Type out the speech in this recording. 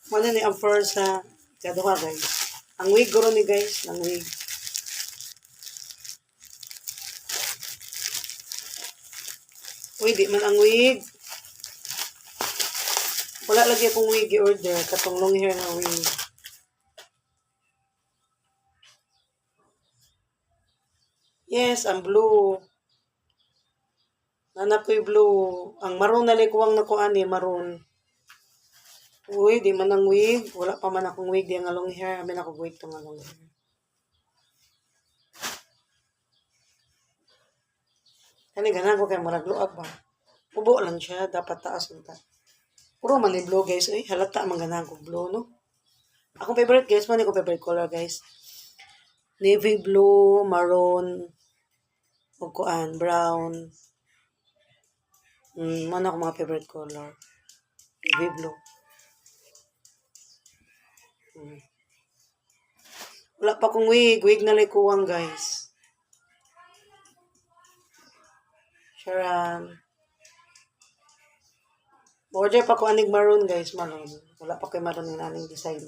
Wala ni ang first sa kaduha guys. Ang wig guro ni guys, ang wig. Uy, di man ang wig. Wala lagi akong wig i-order. Katong long hair na wig. Yes, ang blue. Nanap ko yung blue. Ang maroon na likuwang na ko ani, maroon. Uy, di man ang wig. Wala pa man akong wig. Di ang long hair. Amin ako wig itong long hair. Kani ganan ko kay marag luab ba. Ubo lang siya. Dapat taas unta. Puro man ni blue guys. Ay, halata man ganan ko blue no. Akong favorite guys. Man ko favorite color guys. Navy blue, maroon, o kuan, brown. Man ako mga favorite color. Navy blue. Wala pa akong wig. Wig na likuwang guys. Sharon. Order pa ko aning maroon guys, maroon. Wala pa kay maroon ng aning design.